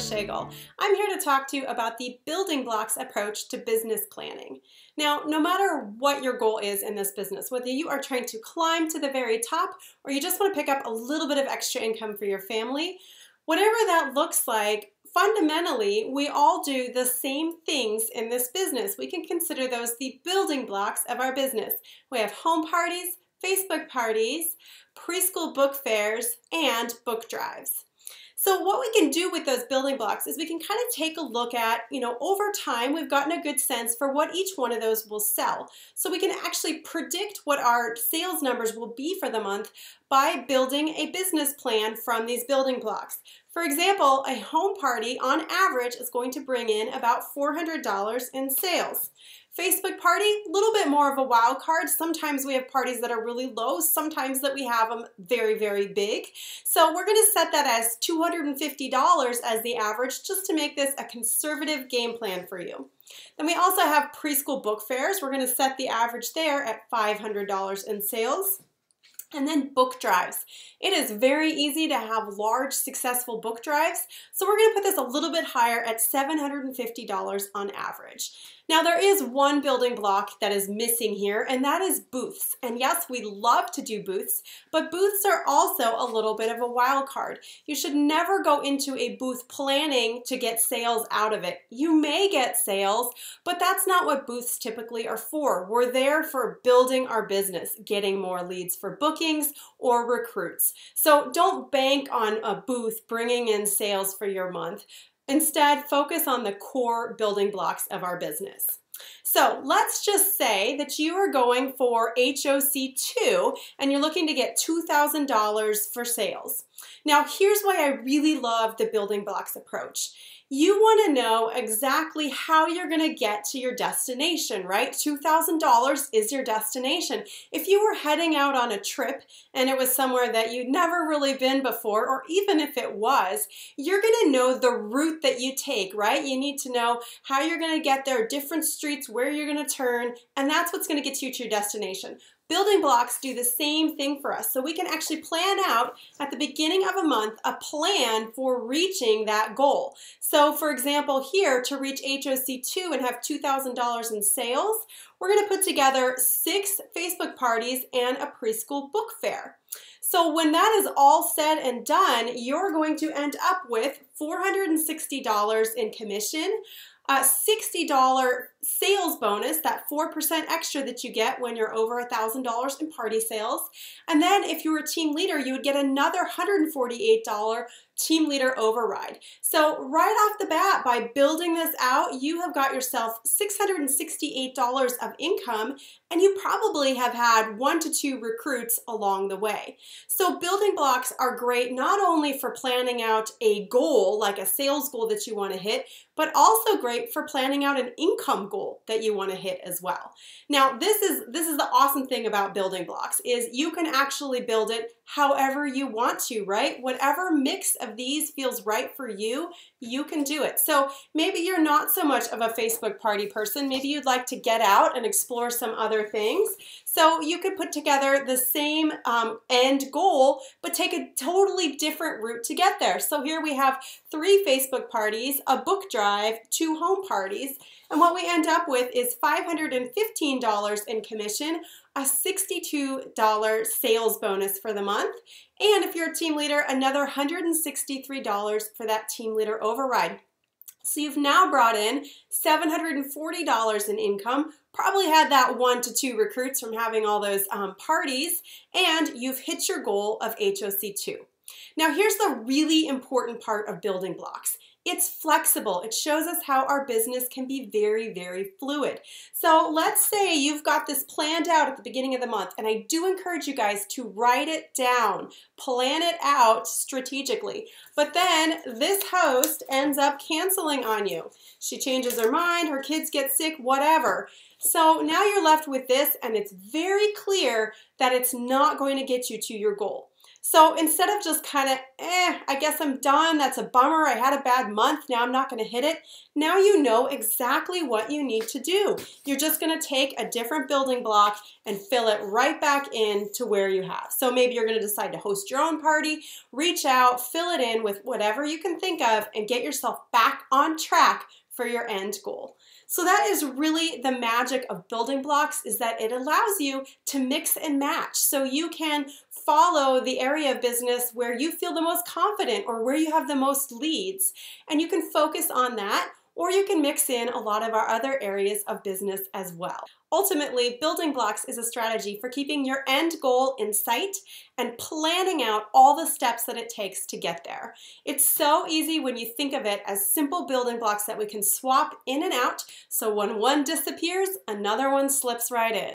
Schagel. I'm here to talk to you about the building blocks approach to business planning. Now, no matter what your goal is in this business, whether you are trying to climb to the very top or you just want to pick up a little bit of extra income for your family, whatever that looks like, fundamentally, we all do the same things in this business. We can consider those the building blocks of our business. We have home parties, Facebook parties, preschool book fairs, and book drives. So what we can do with those building blocks is we can kind of take a look at, over time we've gotten a good sense for what each one of those will sell. So we can actually predict what our sales numbers will be for the month by building a business plan from these building blocks. For example, a home party on average is going to bring in about $400 in sales. Facebook party, a little bit more of a wild card. Sometimes we have parties that are really low, sometimes that we have them very, very big. So we're going to set that as $250 as the average just to make this a conservative game plan for you. Then we also have preschool book fairs. We're going to set the average there at $500 in sales. And then book drives. It is very easy to have large, successful book drives, so we're going to put this a little bit higher at $750 on average. Now, there is one building block that is missing here, and that is booths. And yes, we love to do booths, but booths are also a little bit of a wild card. You should never go into a booth planning to get sales out of it. You may get sales, but that's not what booths typically are for. We're there for building our business, getting more leads for bookings or recruits. So don't bank on a booth bringing in sales for your month. Instead, focus on the core building blocks of our business. So let's just say that you are going for HOC2 and you're looking to get $2,000 for sales. Now, here's why I really love the building blocks approach. You want to know exactly how you're going to get to your destination, right? $2,000 is your destination. If you were heading out on a trip and it was somewhere that you'd never really been before, or even if it was, you're going to know the route that you take, right? You need to know how you're going to get there, different streets, where you're going to turn, and that's what's going to get you to your destination. Building blocks do the same thing for us. So we can actually plan out at the beginning of a month a plan for reaching that goal. So for example, here to reach HOC2 and have $2,000 in sales, we're going to put together 6 Facebook parties and a preschool book fair. So when that is all said and done, you're going to end up with $460 in commission, a $60 sales bonus, that 4% extra that you get when you're over $1,000 in party sales. And then if you were a team leader, you would get another $148 team leader override. So right off the bat, by building this out, you have got yourself $668 of income, and you probably have had 1 to 2 recruits along the way. So building blocks are great not only for planning out a goal, like a sales goal that you want to hit, but also great for planning out an income goal that you want to hit as well. Now, this is the awesome thing about building blocks is you can actually build it however you want to, right? Whatever mix of these feels right for you, you can do it. So maybe you're not so much of a Facebook party person. Maybe you'd like to get out and explore some other things. So you could put together the same end goal, but take a totally different route to get there. So here we have 3 Facebook parties, a book drive, 2 home parties, and what we end up with is $515 in commission, a $62 sales bonus for the month, and if you're a team leader, another $163 for that team leader override. So you've now brought in $740 in income, probably had that 1 to 2 recruits from having all those parties, and you've hit your goal of HOC2. Now here's the really important part of building blocks. It's flexible. It shows us how our business can be very, very fluid. So let's say you've got this planned out at the beginning of the month, and I do encourage you guys to write it down, plan it out strategically. But then this host ends up canceling on you. She changes her mind, her kids get sick, whatever. So now you're left with this, and it's very clear that it's not going to get you to your goal. So instead of just kind of, I guess I'm done, that's a bummer, I had a bad month, now I'm not going to hit it, now you know exactly what you need to do. You're just going to take a different building block and fill it right back in to where you have. So maybe you're going to decide to host your own party, reach out, fill it in with whatever you can think of, and get yourself back on track for your end goal. So that is really the magic of building blocks, is that it allows you to mix and match. So you can follow the area of business where you feel the most confident or where you have the most leads, and you can focus on that, or you can mix in a lot of our other areas of business as well. Ultimately, building blocks is a strategy for keeping your end goal in sight and planning out all the steps that it takes to get there. It's so easy when you think of it as simple building blocks that we can swap in and out, so when one disappears, another one slips right in.